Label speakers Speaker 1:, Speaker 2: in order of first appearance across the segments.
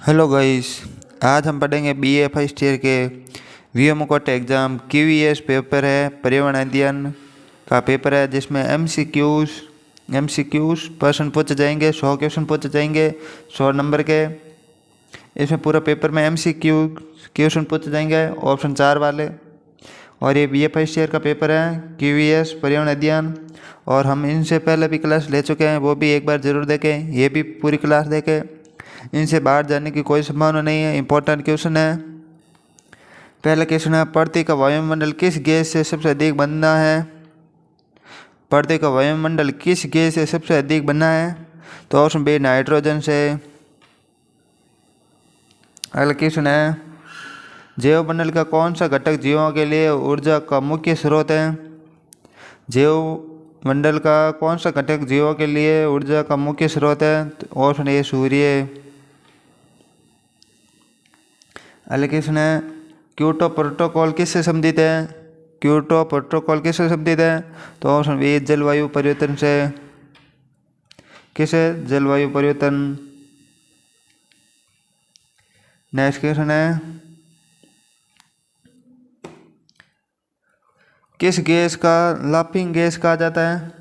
Speaker 1: Hello guys, आज हम पढ़ेंगे बीए फर्स्ट ईयर के वीएमओ कोट एग्ज़ाम क्यूईएस पेपर है। पर्यावरण अध्ययन का पेपर है जिसमें एमसीक्यूज क्वेश्चन पूछे जाएंगे। 100 क्वेश्चन पूछे जाएंगे 100 नंबर के। इसमें पूरा पेपर में एमसीक्यू क्वेश्चन पूछे जाएंगे ऑप्शन 4 वाले। और ये बीए फर्स्ट ईयर का पेपर है क्यूईएस पर्यावरण अध्ययन। और हम इनसे पहले भी क्लास ले चुके हैं, वो भी एक बार ज़रूर देखें। ये भी पूरी क्लास देखें, इनसे बाहर जाने की कोई संभावना नहीं है। इंपॉर्टेंट क्वेश्चन है। पहला क्वेश्चन है, पृथ्वी का वायुमंडल किस गैस से सबसे अधिक बना है? पृथ्वी का वायुमंडल किस गैस से सबसे अधिक बना है? तो ऑप्शन बी नाइट्रोजन से। अगला क्वेश्चन है, जैव मंडल का कौन सा घटक जीवों के लिए ऊर्जा का मुख्य स्रोत है? जैव मंडल का कौन सा घटक जीवों के लिए ऊर्जा का मुख्य स्रोत है? तो ऑप्शन ए सूर्य। अगला क्वेश्चन है, क्योटो प्रोटोकॉल किससे संबंधित है? क्योटो प्रोटोकॉल किससे संबंधित है? तो ऑप्शन बी जलवायु परिवर्तन से। किसे? जलवायु परिवर्तन। नेक्स्ट क्वेश्चन है, किस गैस का लाफिंग गैस कहा जाता है?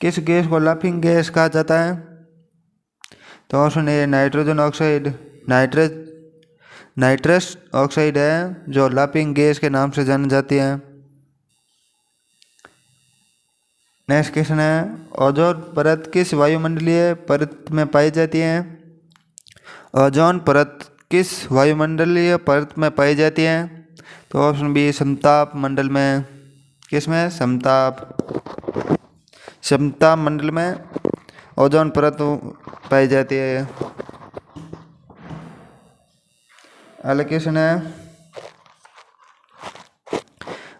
Speaker 1: किस गैस को लाफिंग गैस कहा जाता है? तो option A nitrogen oxide. Nitrous oxide है जो लाफिंग गैस के नाम से जानी जाती है। नेक्स्ट क्वेश्चन है, ओजोन परत किस वायुमंडलीय परत में पाई जाती है? ओजोन परत किस वायुमंडलीय परत में पाई जाती है? तो ऑप्शन बी समताप मंडल में। किस में? समताप मंडल में ओजोन परत पाई जाती है। अगला क्वेश्चन है,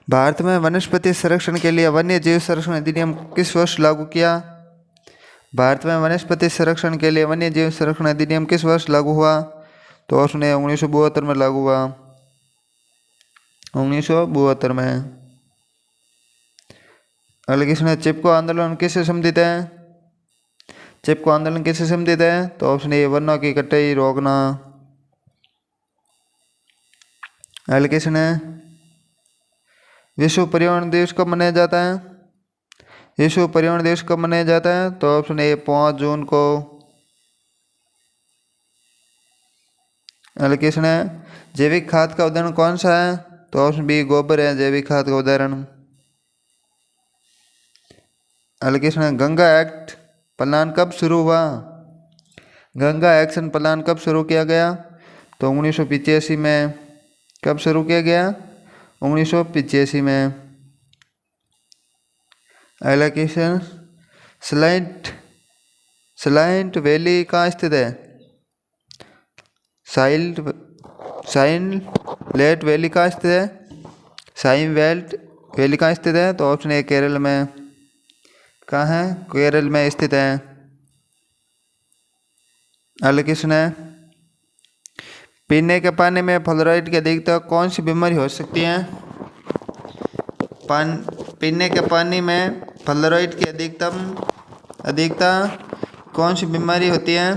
Speaker 1: भारत में वनस्पति संरक्षण के लिए वन्य जीव संरक्षण अधिनियम किस वर्ष लागू किया? भारत में वनस्पति संरक्षण के लिए वन्य जीव संरक्षण अधिनियम किस वर्ष लागू हुआ? तो ऑप्शन ए 1972 में लागू हुआ। 1972 में। अगला क्वेश्चन है, चिपको आंदोलन किससे संबंधित है? चिपको आंदोलन किससे संबंधित है? तो ऑप्शन ए वनों की कटाई रोकना। अगला क्वेश्चन है, विश्व पर्यावरण दिवस कब मनाया जाता है? विश्व पर्यावरण दिवस कब मनाया जाता है? तो ऑप्शन ए 5 जून को। अगला क्वेश्चन है, जैविक खाद का उदाहरण कौन सा है? तो ऑप्शन बी गोबर है जैविक खाद का उदाहरण। अगला क्वेश्चन है, गंगा एक्ट प्लान कब शुरू हुआ? गंगा एक्शन प्लान कब शुरू किया गया? तो 1985 में। कब शुरू किया गया? 1985 में। अगला क्वेश्चन, सलाइंट वैली कहाँ स्थित है? साइलेंट वैली कहाँ स्थित है? साइलेंट वैली कहाँ स्थित है? तो ऑप्शन ए केरल में। कहाँ है? केरल में स्थित है। अगला क्वेश्चन है, पीने के पानी में फ्लोराइड की अधिकता कौन सी बीमारी हो सकती है? पीने के पानी में फ्लोराइड की अधिकता कौन सी बीमारी होती है?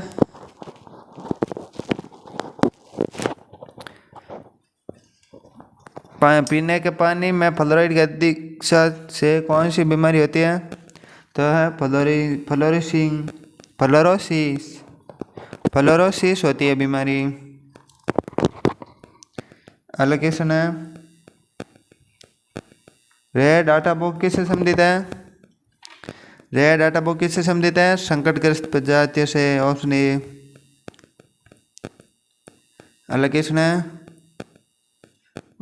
Speaker 1: पीने के पानी में फ्लोराइड की अधिकता से कौन सी बीमारी होती है? तो है फ्लोरोसिस होती है बीमारी। अगला क्वेश्चन है, रेड डाटा बुक किससे संबंधित है? रेड डाटा बुक किससे संबंधित है? संकटग्रस्त प्रजातियों से। Option A. अगला क्वेश्चन है,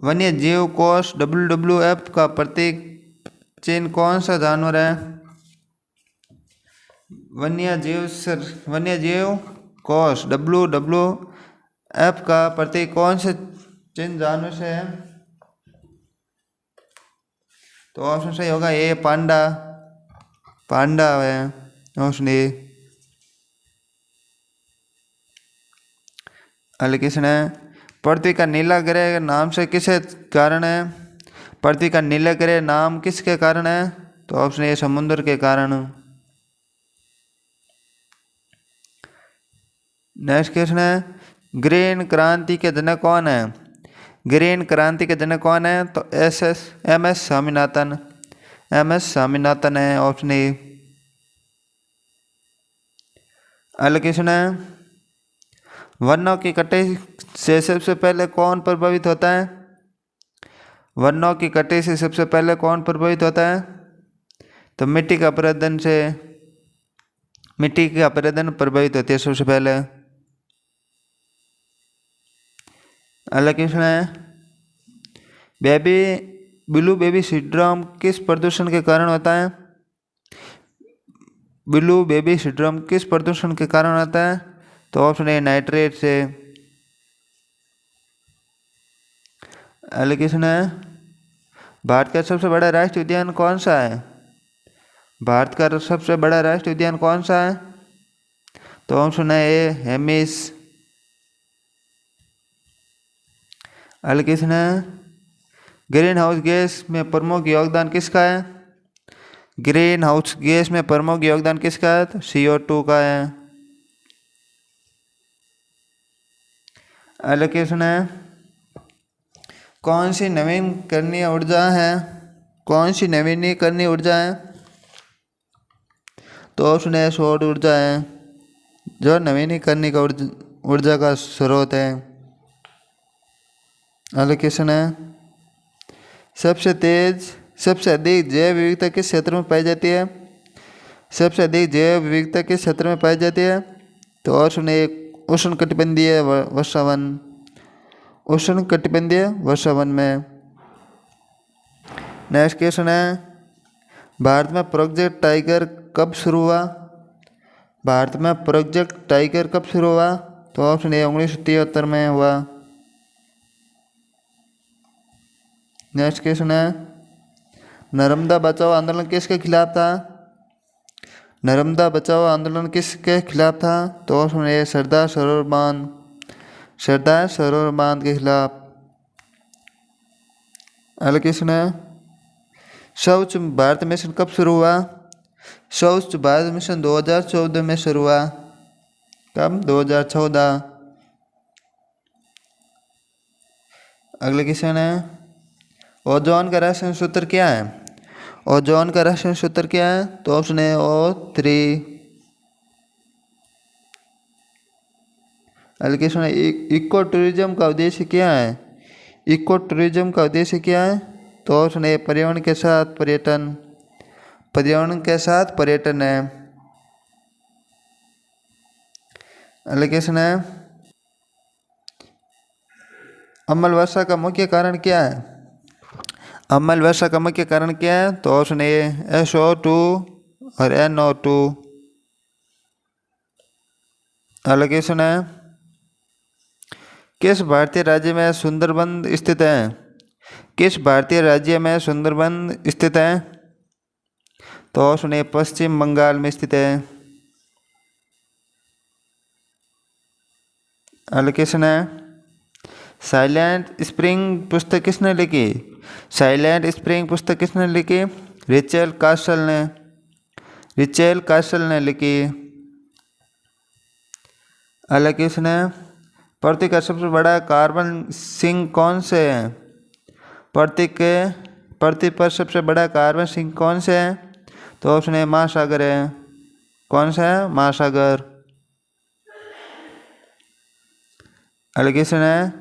Speaker 1: वन्य जीव कोष WWF का प्रतीक चिन्ह कौन सा जानवर है? वन्य जीव कोष WWF का प्रतीक कौन से चिन्ह जानवर से है? तो ऑप्शन सही होगा ए पांडा है। ऑप्शन ए। अगला क्वेश्चन है, पृथ्वी का नीला ग्रह नाम से किसके कारण है? पृथ्वी का नीला ग्रह नाम किसके कारण है? तो ऑप्शन ए समुद्र के कारण। नेक्स्ट क्वेश्चन है, ग्रीन क्रांति के जनक कौन है? ग्रीन क्रांति के जनक कौन है? तो M S Swaminathan. M S Swaminathan है ऑप्शन ए। अगला क्वेश्चन है, वनों की कटाई से सबसे पहले कौन प्रभावित होता है? वनों की कटाई से सबसे पहले कौन प्रभावित होता है? तो मिट्टी का अपरदन से, मिट्टी का अपरदन प्रभावित होती है सबसे पहले। अगला क्वेश्चन है, ब्लू बेबी सिंड्रोम किस प्रदूषण के कारण होता है? ब्लू बेबी सिंड्रोम किस प्रदूषण के कारण होता है? तो ऑप्शन ए नाइट्रेट से। अगला क्वेश्चन है, भारत का सबसे बड़ा राष्ट्रीय उद्यान कौन सा है? भारत का सबसे बड़ा राष्ट्रीय उद्यान कौन सा है? तो ऑप्शन है ए हेमिस। अगला क्वेश्चन है, ग्रीन हाउस गैस में प्रमुख योगदान किसका है? ग्रीन हाउस गैस में प्रमुख योगदान किसका है? तो CO2 का है। अगला क्वेश्चन है, कौन सी नवीकरणीय ऊर्जा है? कौन सी नवीकरणीय ऊर्जा है? तो ऑप्शन है सौर ऊर्जा है, जो नवीकरणीय का ऊर्जा का स्रोत है। अगला क्वेश्चन है, सबसे अधिक जैव विविधता किस क्षेत्र में पाई जाती है? सबसे अधिक जैव विविधता किस क्षेत्र में पाई जाती है? तो ऑप्शन ए उष्णकटिबंधीय वर्षावन। उष्णकटिबंधीय वर्षावन में। नेक्स्ट क्वेश्चन है, भारत में प्रोजेक्ट टाइगर कब शुरू हुआ? भारत में प्रोजेक्ट टाइगर कब शुरू हुआ? तो ऑप्शन ए 1973 में हुआ। नेक्स्ट क्वेश्चन है, नर्मदा बचाओ आंदोलन किसके खिलाफ था? नर्मदा बचाओ आंदोलन किसके खिलाफ था? तो ऑप्शन ए सरदार सरोवर बांध। सरदार सरोवर बांध के खिलाफ। अगला क्वेश्चन है, स्वच्छ भारत मिशन कब शुरू हुआ? स्वच्छ भारत मिशन 2014 में शुरू हुआ। कब? 2014। अगला क्वेश्चन है, ओजोन का रासायनिक सूत्र क्या है? ओजोन का रासायनिक सूत्र क्या है? तो ऑप्शन है O3। अगला क्वेश्चन है, इको टूरिज्म का उद्देश्य क्या है? इको टूरिज्म का उद्देश्य क्या है? तो ऑप्शन है पर्यावरण के साथ पर्यटन। पर्यावरण के साथ पर्यटन है। अगला क्वेश्चन है, अम्ल वर्षा का मुख्य कारण क्या है? अम्ल वर्षा का मुख्य कारण क्या है? तो ऑप्शन ए SO2 और NO2। अगला क्वेश्चन है, किस भारतीय राज्य में सुंदरबन स्थित है? किस भारतीय राज्य में सुंदरबन स्थित है? तो ऑप्शन ए पश्चिम बंगाल में स्थित है। अगला क्वेश्चन है, साइलेंट स्प्रिंग पुस्तक किसने लिखी? साइलेंट स्प्रिंग पुस्तक किसने लिखी? रिचेल कास्टल ने। रिचेल कास्टल ने लिखी। अगला क्वेश्चन है, पृथ्वी का सबसे बड़ा कार्बन सिंक कौन से है? पृथ्वी पर सबसे बड़ा कार्बन सिंक कौन से है? तो ऑप्शन है महासागर है। कौन सा है? महासागर। अगला क्वेश्चन है,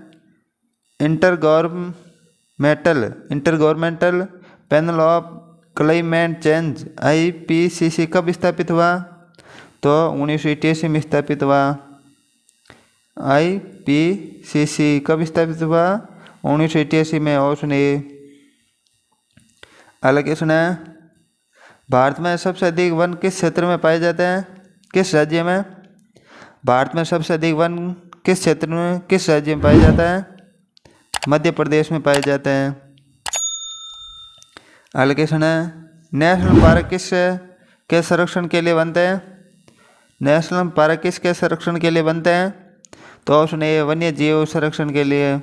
Speaker 1: intergovernmental panel of climate change IPCC कब स्थापित हुआ? तो 1988 में स्थापित हुआ। IPCC कब स्थापित हुआ? 1988 में। Option A. अगला क्वेश्चन है, भारत में सबसे अधिक वन किस क्षेत्र में पाए जाते हैं? किस राज्य में? भारत में सबसे अधिक वन किस क्षेत्र में, किस राज्य में पाया जाता है? मध्य प्रदेश में पाए जाते हैं। अगला क्वेश्चन है, नेशनल पार्क के संरक्षण के लिए बनते हैं? नेशनल पार्क किसके संरक्षण के लिए बनते हैं? तो ऑप्शन ए वन्य जीव संरक्षण के लिए।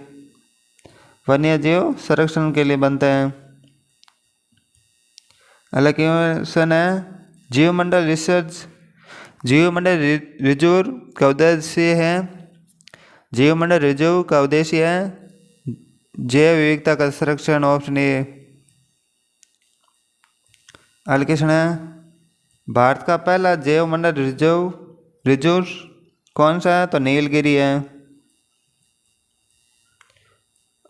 Speaker 1: वन्य जीव संरक्षण के लिए बनते हैं। अगला क्वेश्चन है, जीवमंडल रिजर्व का उद्देश्य है जीव मंडल रिजर्व का उद्देश्य है जैव विविधता का संरक्षण। Option A. एलोकेशन है भारत का पहला जैव मंडल रिजर्व कौन सा है? तो नीलगिरी है।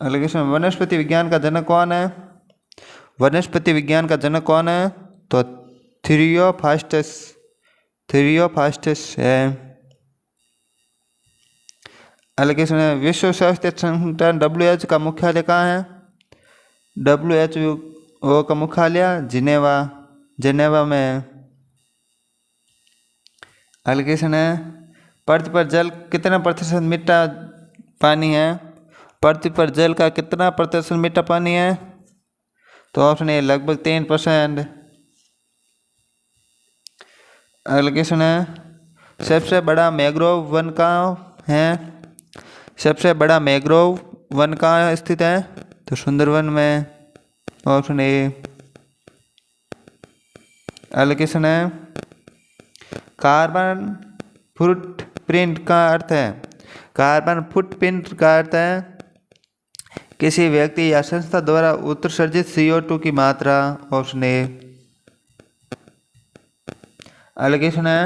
Speaker 1: एलोकेशन वनस्पति विज्ञान का जनक कौन है? वनस्पति विज्ञान का जनक कौन है? तो थियोफास्टस है। एलोकेशन है विश्व स्वास्थ्य संगठन WHO का मुख्यालय कहाँ है? WHO का मुख्यालय जिनेवा में है। एलोकेशन है पृथ्वी पर जल कितना प्रतिशत मीठा पानी है? पृथ्वी पर जल का कितना प्रतिशत मीठा पानी है? तो ऑप्शन ए लगभग 3%। एलोकेशन है सबसे बड़ा मैंग्रोव वन कहाँ है? सबसे बड़ा मैंग्रोव वन कहाँ स्थित है? तो सुंदरवन में। Option A. एलोकेशन है कार्बन फुटप्रिंट का अर्थ है? कार्बन फुटप्रिंट का अर्थ है किसी व्यक्ति या संस्था द्वारा उत्सर्जित CO2 की मात्रा। Option A. एलोकेशन है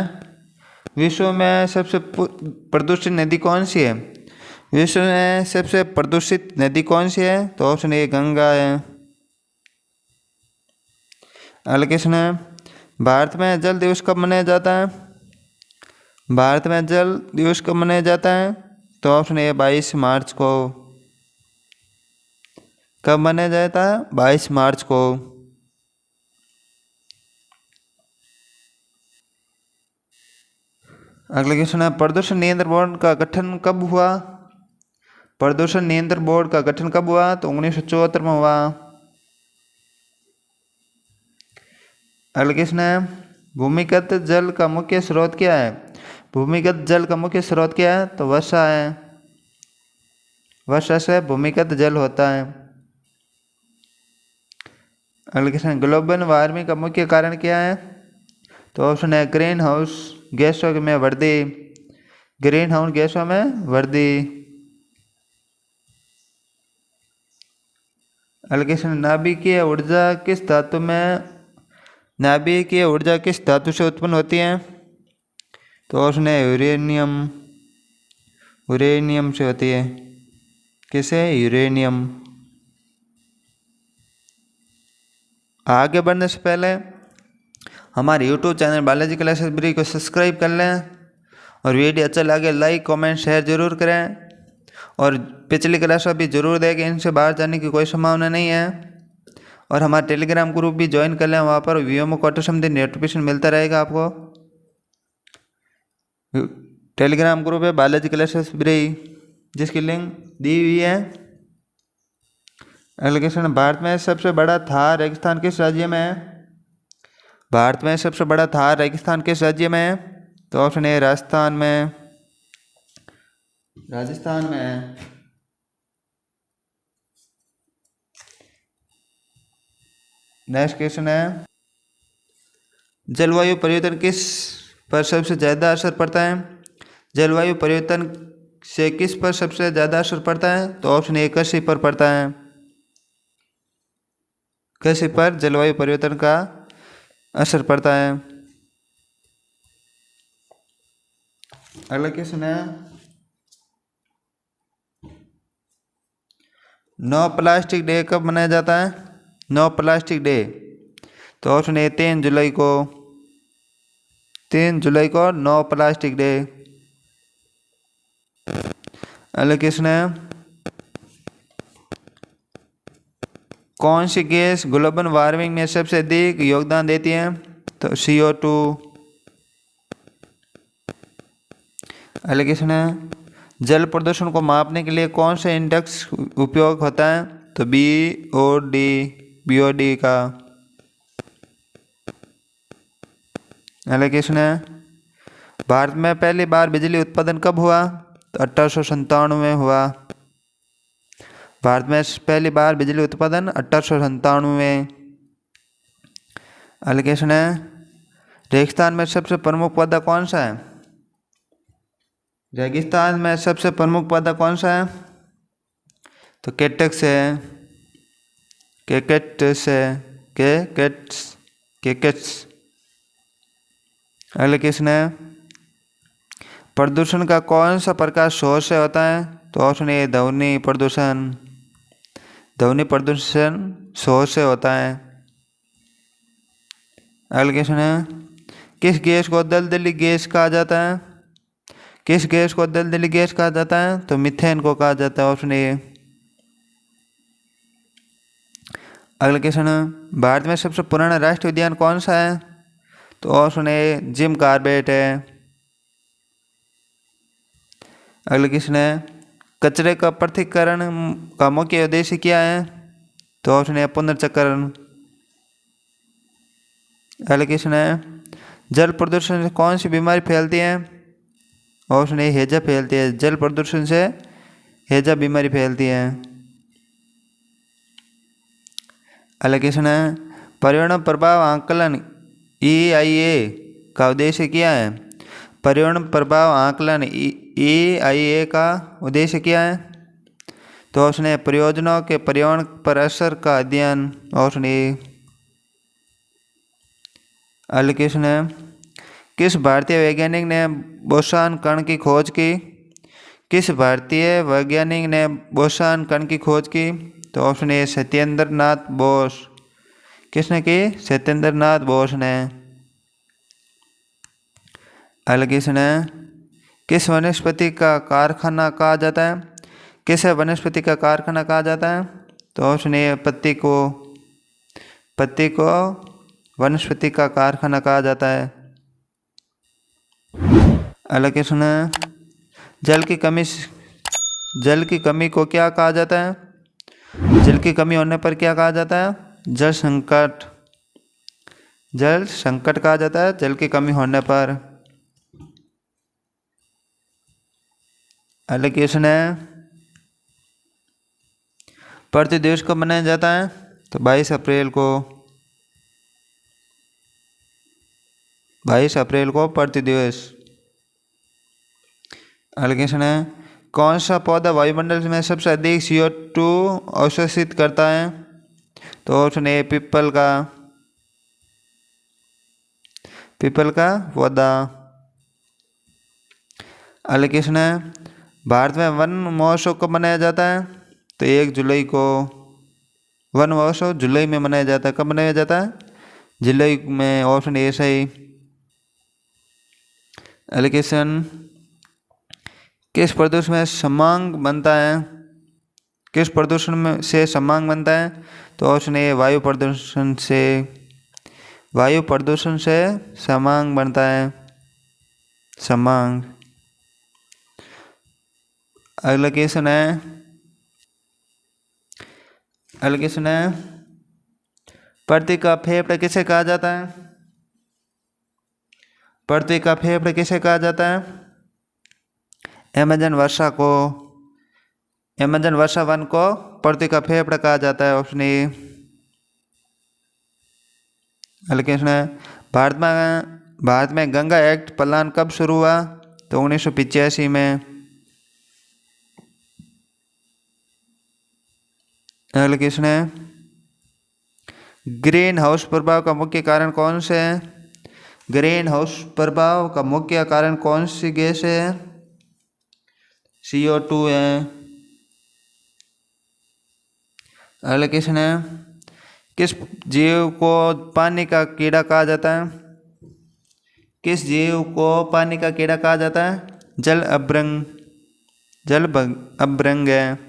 Speaker 1: विश्व में सबसे प्रदूषित नदी कौन सी है? विश्व में सबसे प्रदूषित नदी कौन सी है? तो ऑप्शन ए गंगा है। एलोकेशन है भारत में जल दिवस कब मनाया जाता है? भारत में जल दिवस कब मनाया जाता है? तो ऑप्शन ए 22 मार्च को। कब मनाया जाता है? 22 मार्च को। अगला क्वेश्चन है प्रदूषण नियंत्रण बोर्ड का गठन कब हुआ? प्रदूषण नियंत्रण बोर्ड का गठन कब हुआ? तो 1974 में हुआ। अगला क्वेश्चन है भूमिगत जल का मुख्य स्रोत क्या है? भूमिगत जल का मुख्य स्रोत क्या है? तो वर्षा है। वर्षा से भूमिगत जल होता है। अगला क्वेश्चन ग्लोबल वार्मिंग का मुख्य कारण क्या है? तो ऑप्शन है ग्रीन हाउस गैसों में वृद्धि। ग्रीन हाउस गैसों में वृद्धि। अगला क्वेश्चन नाभिकीय ऊर्जा किस धातु में नाभिकीय ऊर्जा किस धातु से उत्पन्न होती है? तो ऑप्शन है यूरेनियम से होती है। किसे? यूरेनियम। आगे बढ़ने से पहले हमारे YouTube channel Balaji class library को सब्सक्राइब कर लें और वीडियो अच्छा लगे लाइक कमेंट शेयर जरूर करें और पिछली क्लास भी जरूर देखें। इनसे बाहर जाने की कोई संभावना नहीं है। और हमारा टेलीग्राम ग्रुप भी ज्वाइन कर लें, वहाँ पर वीएमओ क्वार्टर संबंधी नोटिफिकेशन मिलता रहेगा आपको। टेलीग्राम ग्रुप है बालाजी क्लास लाइब्रेरी जिसकी लिंक दी हुई है। अगला क्वेश्चन भारत में सबसे बड़ा थार रेगिस्तान किस राज्य में है? भारत में सबसे बड़ा थार रेगिस्तान किस राज्य में है? तो ऑप्शन ए राजस्थान में। राजस्थान में है। नेक्स्ट क्वेश्चन है जलवायु परिवर्तन किस पर सबसे ज़्यादा असर पड़ता है? जलवायु परिवर्तन से किस पर सबसे ज़्यादा असर पड़ता है? तो ऑप्शन ए कृषि पर पड़ता है। कृषि पर जलवायु परिवर्तन का असर पड़ता है। अगला क्वेश्चन है नो प्लास्टिक डे कब मनाया जाता है? No plastic day. तो ऑप्शन ए 3 जुलाई को। 3 जुलाई को नो प्लास्टिक डे। अगला क्वेश्चन है कौन सी गैस ग्लोबल वार्मिंग में सबसे अधिक योगदान देती है? तो CO2। अगला क्वेश्चन है जल प्रदूषण को मापने के लिए कौन सा इंडेक्स उपयोग होता है? तो BOD का। अगला क्वेश्चन है भारत में पहली बार बिजली उत्पादन कब हुआ? तो 1897 में हुआ। भारत में पहली बार बिजली उत्पादन 1897 में। अगला क्वेश्चन है रेगिस्तान में सबसे प्रमुख पौधा कौन सा है? रेगिस्तान में सबसे प्रमुख पौधा कौन सा है? तो कैक्टस है, कैक्टस है, कैक्टस, कैक्टस। अगले क्वेश्चन है, प्रदूषण का कौन सा प्रकार शोर से होता है? तो ऑप्शन ए ध्वनि प्रदूषण, ध्वनि प्रदूषण शोर से होता है। अगला क्वेश्चन है, किस गैस को दलदली गैस कहा जाता है? किस गैस को दलदली गैस कहा जाता है? तो मीथेन को कहा जाता है, ऑप्शन ए। अगला क्वेश्चन है, भारत में सबसे पुराना राष्ट्रीय उद्यान कौन सा है? तो ऑप्शन ए जिम कॉर्बेट है। अगला क्वेश्चन है, कचरे का पृथक्करण का मुख्य उद्देश्य क्या है? तो ऑप्शन ए पुनर्चक्रण। अगला क्वेश्चन है, जल प्रदूषण से कौन सी बीमारी फैलती है? ऑप्शन ए हैजा फैलती है, जल प्रदूषण से हैजा बीमारी फैलती है। अगला क्वेश्चन है, पर्यावरण प्रभाव आकलन EIA का उद्देश्य क्या है? पर्यावरण प्रभाव आकलन EIA का उद्देश्य क्या है? तो ऑप्शन ए परियोजनाओं के पर्यावरण पर असर का अध्ययन, ऑप्शन ए। अगला क्वेश्चन है, किस भारतीय वैज्ञानिक ने बोसॉन कण की खोज की? किस भारतीय वैज्ञानिक ने बोसॉन कण की खोज की? तो ऑप्शन ए सत्येंद्र नाथ बोस। किसने की? सत्येंद्र नाथ बोस ने। अगला क्वेश्चन है, किस वनस्पति का कारखाना कहा जाता है? किस वनस्पति का कारखाना कहा जाता है? तो ऑप्शन ए पत्ती को, पत्ती को वनस्पति का कारखाना कहा जाता है। अगला क्वेश्चन है, जल की कमी को क्या कहा जाता है? जल की कमी होने पर क्या कहा जाता है? जल संकट, जल संकट कहा जाता है जल की कमी होने पर। अगला क्वेश्चन है, पृथ्वी दिवस कब मनाया जाता है? तो 22 अप्रैल को, 22 अप्रैल को पृथ्वी दिवस। अगला क्वेश्चन है, कौन सा पौधा वायुमंडल में सबसे अधिक CO2 अवशोषित करता है? तो ऑप्शन ए पीपल का, पीपल का पौधा। अगला क्वेश्चन है, भारत में वन महोत्सव कब मनाया जाता है? तो 1 जुलाई को। वन महोत्सव जुलाई में मनाया जाता है। कब मनाया जाता है? जुलाई में, ऑप्शन ए सही। अगला क्वेश्चन, किस प्रदूषण में समांग बनता है? किस प्रदूषण में से समांग बनता है? तो ऑप्शन ए वायु प्रदूषण से, वायु प्रदूषण से समांग बनता है, समांग। अगला क्वेश्चन है, अगला क्वेश्चन है, पृथ्वी का फेफड़ा किसे कहा जाता है? पृथ्वी का फेफड़ा किसे कहा जाता है? अमेजन वर्षा को, अमेजन वर्षा वन को पृथ्वी का फेफड़ा कहा जाता है, ऑप्शन ए। अगला क्वेश्चन है, भारत में गंगा एक्ट प्लान कब शुरू हुआ? तो 1985 में। अगला क्वेश्चन है, ग्रीन हाउस प्रभाव का मुख्य कारण कौन से है? ग्रीन हाउस प्रभाव का मुख्य कारण कौन सी गैस है? CO2 है। अगला क्वेश्चन है, किस जीव को पानी का कीड़ा कहा जाता है? किस जीव को पानी का कीड़ा कहा जाता है? जल अभ्रंग, जल अभ्रंग है।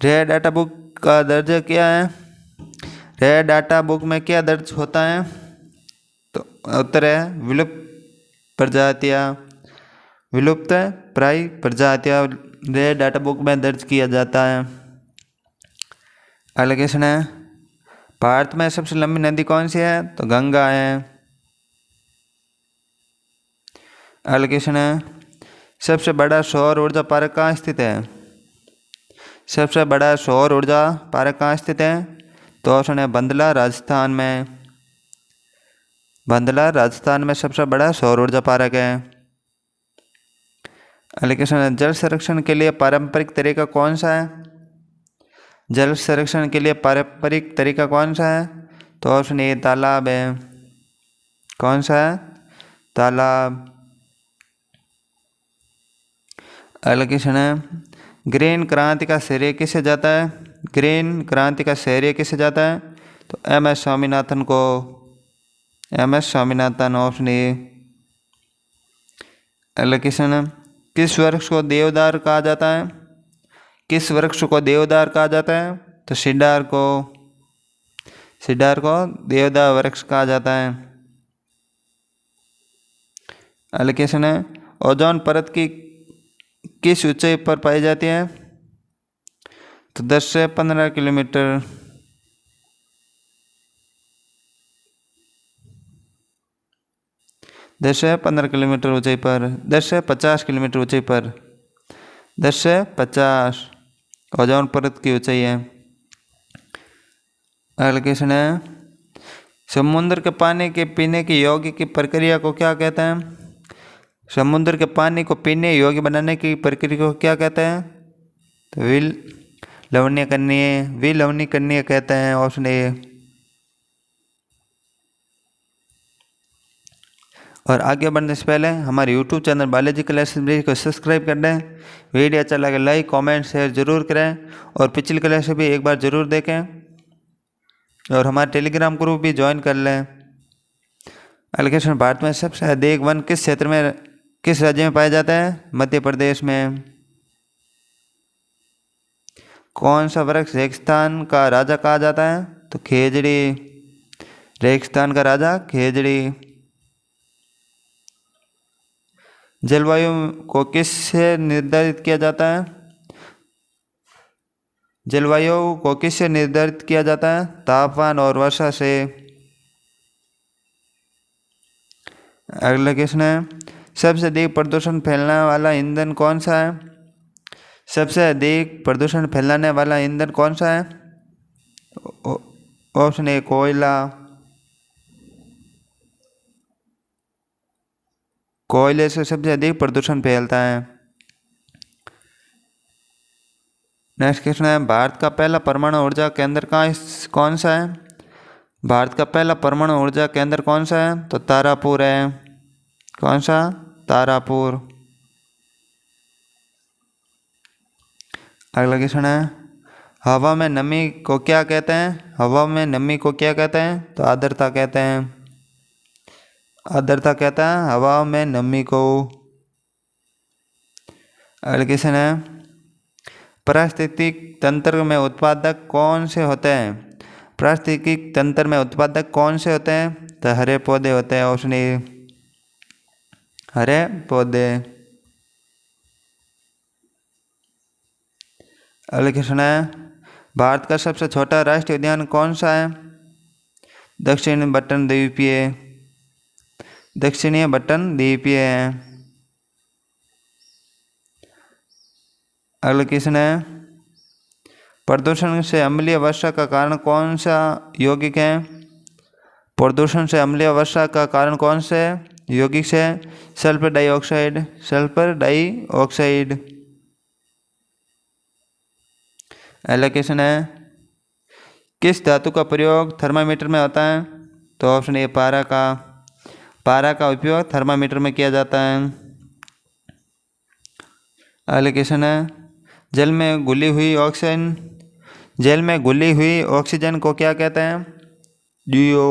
Speaker 1: रेड डाटा बुक का दर्ज क्या है? रेड डाटा बुक में क्या दर्ज होता है? तो उत्तर है विलुप्त प्रजातियाँ, विलुप्त प्राय प्रजातियाँ रेड डाटा बुक में दर्ज किया जाता है। अगला क्वेश्चन है, भारत में सबसे लंबी नदी कौन सी है? तो गंगा है। अगला क्वेश्चन है, सबसे बड़ा सौर ऊर्जा पार्क कहाँ स्थित है? सबसे बड़ा सौर ऊर्जा पार्क कहाँ स्थित है? तो ऑप्शन है बंदला, राजस्थान में। भंदला राजस्थान में सबसे बड़ा सौर ऊर्जा पार्क है। अगला क्वेश्चन है, जल संरक्षण के लिए पारंपरिक तरीका कौन सा है? जल संरक्षण के लिए पारंपरिक तरीका कौन सा है? तो ऑप्शन ए तालाब है। कौन सा है? तालाब। अगला क्वेश्चन है, ग्रीन क्रांति का श्रेय किसे जाता है? ग्रीन क्रांति का श्रेय किसे जाता है? तो एम.एस. स्वामीनाथन को। एम.एस. Swaminathan, option A. अगला क्वेश्चन है, किस वृक्ष को देवदार कहा जाता है? किस वृक्ष को देवदार कहा जाता है? तो सिडार को। सिडार को देवदार वृक्ष कहा जाता है। अगला क्वेश्चन है, ओजोन परत की किस ऊंचाई पर पाई जाती है? तो 10 से 15 किलोमीटर। 10 से 15 किलोमीटर ऊंचाई पर। 10 से 50 किलोमीटर ऊंचाई पर। 10 से 50 ओजोन परत की ऊंचाई है। अगला क्वेश्चन है, समुद्र के पानी के पीने की योग्य की प्रक्रिया को क्या कहते हैं? समुद्र के पानी को पीने योग्य बनाने की प्रक्रिया को क्या कहते हैं? तो विलवणीकरणीय कहते हैं, ऑप्शन ए। और आगे बढ़ने से पहले हमारे YouTube चैनल बालाजी क्लासेस को सब्सक्राइब कर दें। वीडियो अच्छा लगे लाइक कमेंट शेयर जरूर करें और पिछली क्लास भी एक बार जरूर देखें और हमारे टेलीग्राम ग्रुप भी ज्वाइन कर लें। अगला क्वेश्चन, भारत में सबसे अधिक वन किस क्षेत्र में किस राज्य में पाया जाता है? मध्य प्रदेश में। कौन सा वृक्ष रेगिस्तान का राजा कहा जाता है? तो खेजड़ी। रेगिस्तान का राजा खेजड़ी। जलवायु को किससे निर्धारित किया जाता है? जलवायु को किससे निर्धारित किया जाता है? तापमान और वर्षा से। अगला क्वेश्चन है, सबसे अधिक प्रदूषण फैलाने वाला ईंधन कौन सा है? सबसे अधिक प्रदूषण फैलाने वाला ईंधन कौन सा है? ऑप्शन ए कोयला। कोयले से सबसे अधिक प्रदूषण फैलता है। नेक्स्ट क्वेश्चन है, भारत का पहला परमाणु ऊर्जा केंद्र कौन सा है? भारत का पहला परमाणु ऊर्जा केंद्र कौन सा है? तो तारापुर है। कौन सा? तारापुर। अगला क्वेश्चन है, हवा में नमी को क्या कहते हैं? हवा में नमी को क्या कहते हैं? तो आर्द्रता कहते हैं। आर्द्रता कहता है हवा में नमी को। अगला क्वेश्चन है, पारिस्थितिक तंत्र में उत्पादक कौन से होते हैं? पारिस्थितिक तंत्र में उत्पादक कौन से होते हैं? तो हरे पौधे होते हैं, ऑप्शन ए। हरे पौधे। अगला क्वेश्चन है, भारत का सबसे छोटा राष्ट्रीय उद्यान कौन सा है? दक्षिणी बटन द्वीपीय। दक्षिणी बटन द्वीपीय है। अगला क्वेश्चन है, प्रदूषण से अम्लीय वर्षा का कारण कौन सा यौगिक है? प्रदूषण से अम्लीय वर्षा का कारण कौन से यौगिक से? Sulphur dioxide. Sulphur dioxide. अगला क्वेश्चन है, किस धातु का प्रयोग थर्मामीटर में होता है? तो ऑप्शन ए पारा का। पारा का उपयोग थर्मामीटर में किया जाता है। अगला क्वेश्चन है, जल में घुली हुई ऑक्सीजन को क्या कहते हैं? डीओ।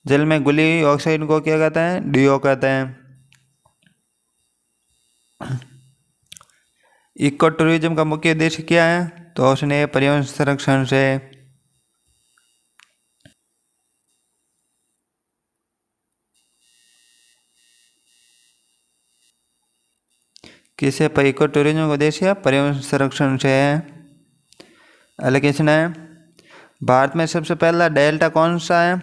Speaker 1: जल में घुली हुई ऑक्सीजन को क्या कहते हैं? डीओ कहते हैं। इको टूरिज्म का मुख्य उद्देश्य क्या है? तो ऑप्शन ए पर्यावरण संरक्षण से। किसे पर इको टूरिज्म का उद्देश्य पर्यावरण संरक्षण से है। अगला क्वेश्चन है, भारत में सबसे पहला डेल्टा कौन सा है?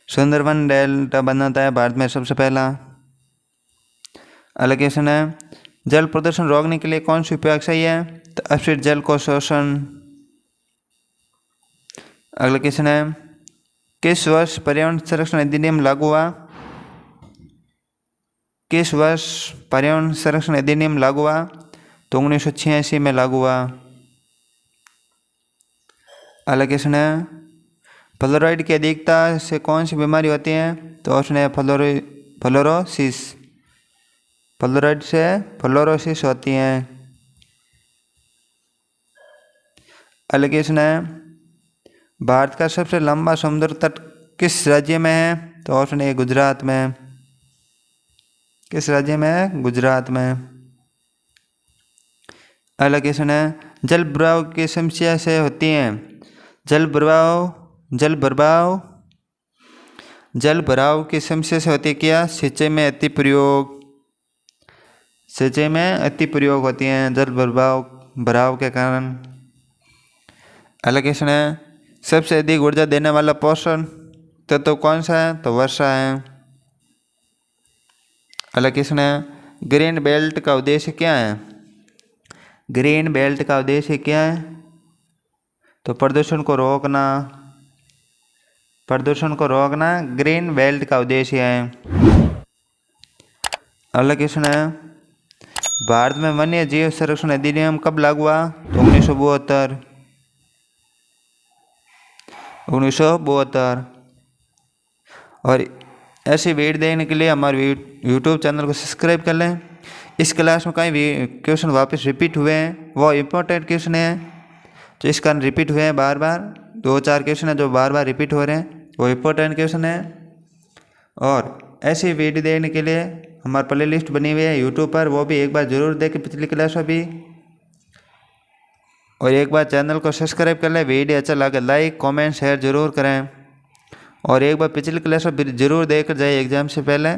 Speaker 1: सुंदरबन डेल्टा बनाता है भारत में सबसे पहला। अगला क्वेश्चन है, जल प्रदूषण रोकने के लिए कौन सी उपाय सही है? तो अपशिष्ट जल को शोषण। अगला क्वेश्चन है, किस वर्ष पर्यावरण संरक्षण अधिनियम लागू हुआ? किस वर्ष पर्यावरण संरक्षण अधिनियम लागू हुआ? तो 1986 में लागू हुआ। अगला क्वेश्चन है, फ्लोराइड की अधिकता से कौन सी बीमारी होती है? तो ऑप्शन है फ्लोरोसिस। फ्लोराइड से फ्लोरोसिस होती है। अगला क्वेश्चन है, भारत का सबसे लंबा समुद्र तट किस राज्य में है? तो ऑप्शन ए गुजरात में। किस राज्य में है? गुजरात में। अगला क्वेश्चन है, जल भराव की समस्या से होती है? जल भराव की समस्या से होती है क्या? सिंचाई में अति प्रयोग। सिंचाई में अति प्रयोग होती है जल भराव के कारण। अगला क्वेश्चन है, सबसे अधिक ऊर्जा देने वाला पोषण तत्व कौन सा है? तो वर्षा है। अगला क्वेश्चन है, ग्रीन बेल्ट का उद्देश्य क्या है? ग्रीन बेल्ट का उद्देश्य क्या है? तो प्रदूषण को रोकना। प्रदूषण को रोकना ग्रीन बेल्ट का उद्देश्य है। अगला क्वेश्चन है, भारत में वन्य जीव संरक्षण अधिनियम कब लागू हुआ? तो 1972। और ऐसी वीडियो देखने के लिए हमारे यूट्यूब चैनल को सब्सक्राइब कर लें। इस क्लास में कई क्वेश्चन वापस रिपीट हुए हैं, वो इम्पोर्टेंट क्वेश्चन है तो इस कारण रिपीट हुए हैं बार बार। 2-4 क्वेश्चन है जो बार बार रिपीट हो रहे हैं, वो इम्पोर्टेंट क्वेश्चन है। और ऐसी वीडियो देखने के लिए हमारी प्ले लिस्ट बनी हुई है यूट्यूब पर, वो भी एक बार ज़रूर देखें पिछली क्लास में भी। और एक बार चैनल को सब्सक्राइब कर लें। वीडियो अच्छा लगे लाइक कमेंट शेयर जरूर करें। और एक बार पिछली क्लास में जरूर देकर जाए एग्जाम से पहले।